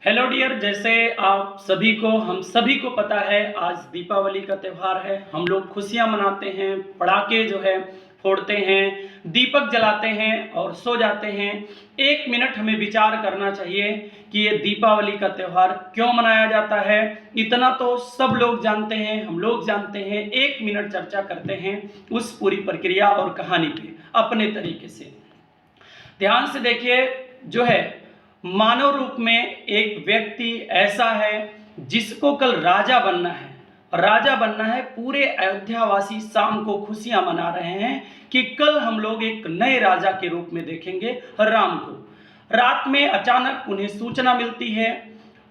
Hello dear, जैसे आप सभी को हम सभी को पता है आज दीपावली का त्यौहार है। हम लोग खुशियां मनाते हैं, पटाखे जो है फोड़ते हैं, दीपक जलाते हैं और सो जाते हैं। एक मिनट हमें विचार करना चाहिए कि ये दीपावली का त्यौहार क्यों मनाया जाता है। इतना तो सब लोग जानते हैं, हम लोग जानते हैं। एक मिनट चर्चा करते हैं उस पूरी प्रक्रिया और कहानी पे अपने तरीके से। ध्यान से देखिए, जो है मानव रूप में एक व्यक्ति ऐसा है जिसको कल राजा बनना है। राजा बनना है। पूरे अयोध्यावासी शाम को खुशियां मना रहे हैं कि कल हम लोग एक नए राजा के रूप में देखेंगे राम को। रात में अचानक उन्हें सूचना मिलती है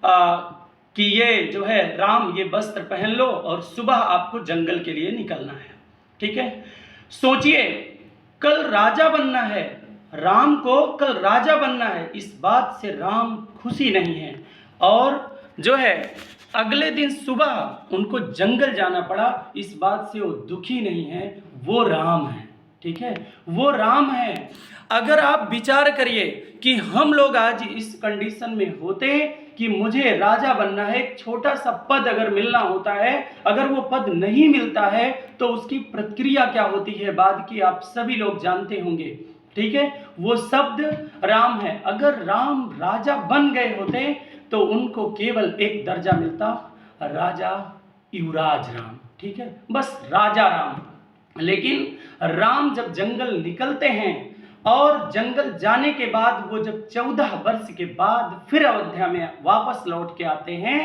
कि ये जो है राम, ये वस्त्र पहन लो और सुबह आपको जंगल के लिए निकलना है। ठीक है, सोचिए, कल राजा बनना है, राम को कल राजा बनना है। इस बात से राम खुशी नहीं है और जो है अगले दिन सुबह उनको जंगल जाना पड़ा। इस बात से वो दुखी नहीं है। वो राम है। ठीक है, वो राम है। अगर आप विचार करिए कि हम लोग आज इस कंडीशन में होते कि मुझे राजा बनना है, एक छोटा सा पद अगर मिलना होता है, अगर वो पद नहीं मिलता है तो उसकी प्रक्रिया क्या होती है बाद की आप सभी लोग जानते होंगे। ठीक है, वो शब्द राम है। अगर राम राजा बन गए होते तो उनको केवल एक दर्जा मिलता, राजा युवराज राम। ठीक है, बस राजा राम। लेकिन राम जब जंगल निकलते हैं और जंगल जाने के बाद वो जब 14 वर्ष के बाद फिर अयोध्या में वापस लौट के आते हैं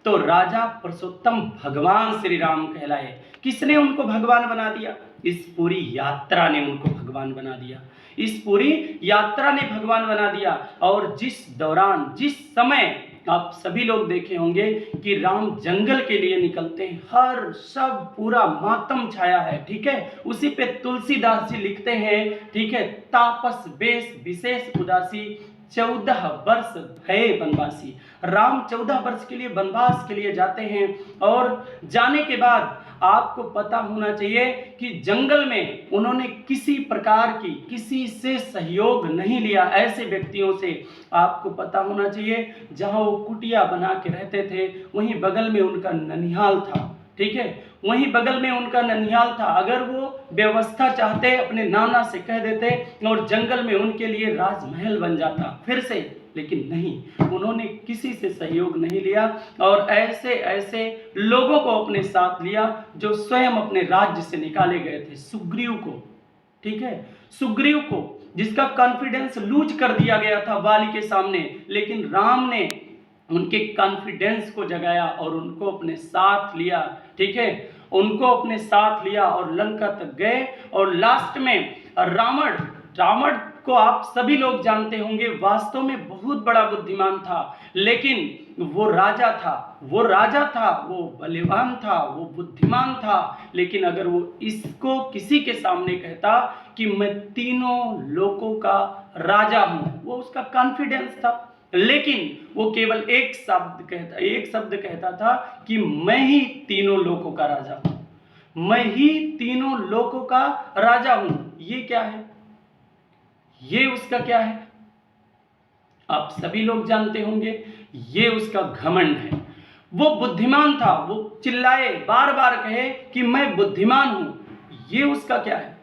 तो राजा पुरुषोत्तम भगवान श्री राम कहलाए। किसने उनको भगवान बना दिया? इस पूरी यात्रा ने उनको भगवान बना दिया। इस पूरी यात्रा ने भगवान बना दिया। और जिस दौरान, जिस समय आप सभी लोग देखे होंगे कि राम जंगल के लिए निकलते हैं, हर सब पूरा मातम छाया है। ठीक है, उसी पे तुलसीदास जी लिखते हैं, ठीक है, तापस बेश विशेष उदासी 14 वर्ष भय वनवासी। राम 14 वर्ष के लिए वनवास के लिए जाते हैं और जाने के बाद आपको पता होना चाहिए कि जंगल में उन्होंने किसी प्रकार की किसी से सहयोग नहीं लिया। ऐसे व्यक्तियों से आपको पता होना चाहिए जहां वो कुटिया बना के रहते थे वहीं बगल में उनका ननिहाल था। ठीक है, वहीं बगल में उनका ननिहाल था। अगर वो व्यवस्था चाहते अपने नाना से कह देते और जंगल में उनके लिए राजमहल बन जाता फिर से, लेकिन नहीं, उन्होंने किसी से सहयोग नहीं लिया और ऐसे ऐसे लोगों को अपने साथ लिया जो स्वयं अपने राज्य से निकाले गए थे। सुग्रीव को, ठीक है, सुग्रीव को जिसका कॉन्फिडेंस लूज कर दिया गया था वाली के सामने, लेकिन राम ने उनके कॉन्फिडेंस को जगाया और उनको अपने साथ लिया। ठीक है, उनको अपने साथ लिया और लंका तक गए। और लास्ट में रावण, रावण को आप सभी लोग जानते होंगे, वास्तव में बहुत बड़ा बुद्धिमान था, लेकिन वो राजा था, वो राजा था, वो बलवान था, वो बुद्धिमान था। लेकिन अगर वो इसको किसी के सामने कहता कि मैं तीनों लोकों का राजा हूं, वो उसका कॉन्फिडेंस था। लेकिन वो केवल एक शब्द कहता था कि मैं ही तीनों लोकों का राजा हूं, मैं ही तीनों लोकों का राजा हूं। ये क्या है? ये उसका क्या है? आप सभी लोग जानते होंगे, ये उसका घमंड है। वो बुद्धिमान था, वो चिल्लाए बार बार कहे कि मैं बुद्धिमान हूं। ये उसका क्या है?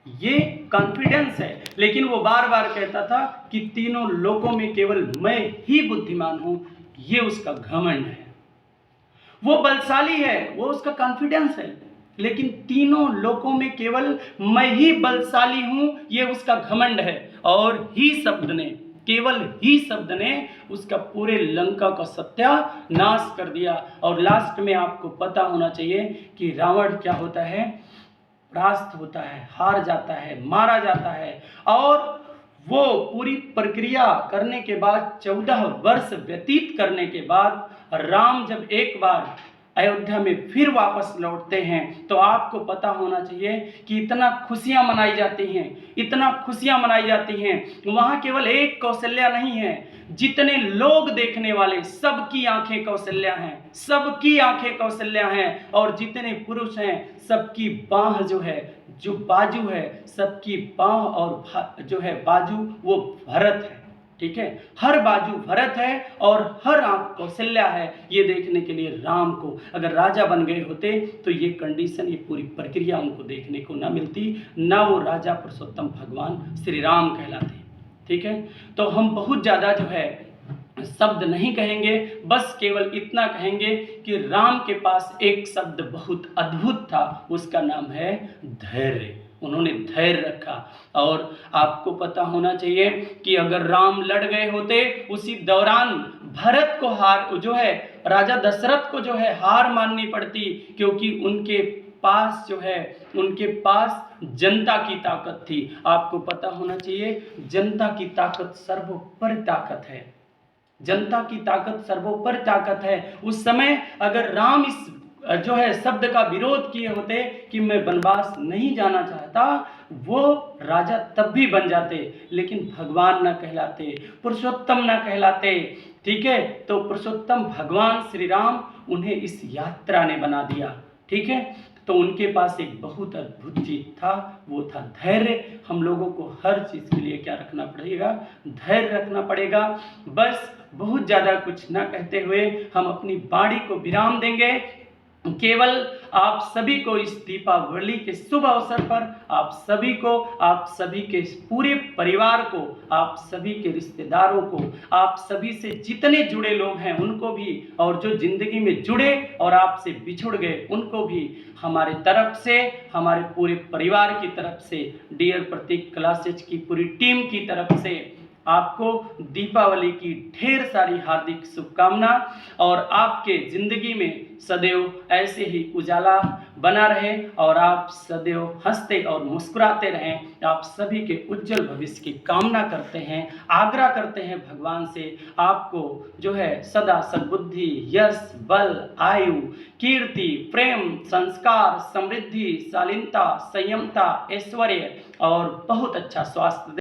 ये कॉन्फिडेंस है। लेकिन वो बार बार कहता था कि तीनों लोकों में केवल मैं ही बुद्धिमान हूं। ये उसका घमंड है। वो बलशाली है, वो उसका कॉन्फिडेंस है, लेकिन तीनों लोकों में केवल मैं ही बलशाली हूं, ये उसका घमंड है। और ही शब्द ने, केवल ही शब्द ने उसका पूरे लंका का सत्यानाश कर दिया। और लास्ट में आपको पता होना चाहिए कि रावण क्या होता है? परास्त होता है, हार जाता है, मारा जाता है। और वो पूरी प्रक्रिया करने के बाद 14 वर्ष व्यतीत करने के बाद राम जब एक बार अयोध्या में फिर वापस लौटते हैं तो आपको पता होना चाहिए कि इतना खुशियां मनाई जाती हैं, इतना खुशियां मनाई जाती हैं। वहां केवल एक कौशल्या नहीं है, जितने लोग देखने वाले सबकी आंखें कौशल्या हैं, सबकी आंखें कौशल्या हैं। और जितने पुरुष हैं सबकी बाह जो है, जो बाजू है, सबकी बाह और जो है बाजू, वो भरत है। ठीक है, हर बाजू भरत है और हर आंख कौशल्या है, ये देखने के लिए राम को अगर राजा बन गए होते तो ये कंडीशन, ये पूरी प्रक्रिया उनको देखने को ना मिलती, ना वो राजा पुरुषोत्तम भगवान श्री राम कहलाते। ठीक है, तो हम बहुत ज़्यादा जो है शब्द नहीं कहेंगे, बस केवल इतना कहेंगे कि राम के पास एक शब्द बहुत अद्भुत था, उसका नाम है धैर्य। उन्होंने धैर्य रखा। और आपको पता होना चाहिए कि अगर राम लड़ गए होते, उसी दौरान भरत को हार जो है, राजा दशरथ को जो है हार माननी पड़ती, क्योंकि उनके पास जो है, उनके पास जनता की ताकत थी। आपको पता होना चाहिए जनता की ताकत सर्वोपरि ताकत है, जनता की ताकत सर्वोपरि ताकत है। उस समय अगर राम इस जो है शब्द का विरोध किए होते कि मैं वनवास नहीं जाना चाहता, वो राजा तब भी बन जाते, लेकिन भगवान ना कहलाते, पुरुषोत्तम ना कहलाते। ठीक है, तो पुरुषोत्तम भगवान श्री राम उन्हें इस यात्रा ने बना दिया। ठीक है, तो उनके पास एक बहुत अद्भुत चीज था, वो था धैर्य। हम लोगों को हर चीज के लिए क्या रखना पड़ेगा? धैर्य रखना पड़ेगा। बस बहुत ज़्यादा कुछ ना कहते हुए हम अपनी वाणी को विराम देंगे। केवल आप सभी को इस दीपावली के शुभ अवसर पर, आप सभी को, आप सभी के पूरे परिवार को, आप सभी के रिश्तेदारों को, आप सभी से जितने जुड़े लोग हैं उनको भी, और जो जिंदगी में जुड़े और आपसे बिछुड़ गए उनको भी हमारे तरफ से, हमारे पूरे परिवार की तरफ से, डियर प्रतीक क्लासेज की पूरी टीम की तरफ से आपको दीपावली की ढेर सारी हार्दिक शुभकामना, और आपके जिंदगी में सदैव ऐसे ही उजाला बना रहे और आप सदैव हंसते और मुस्कुराते रहें। आप सभी के उज्जवल भविष्य की कामना करते हैं, आग्रह करते हैं भगवान से, आपको जो है सदा सद्बुद्धि, यश, बल, आयु, कीर्ति, प्रेम, संस्कार, समृद्धि, शालीनता, संयमता, ऐश्वर्य और बहुत अच्छा स्वास्थ्य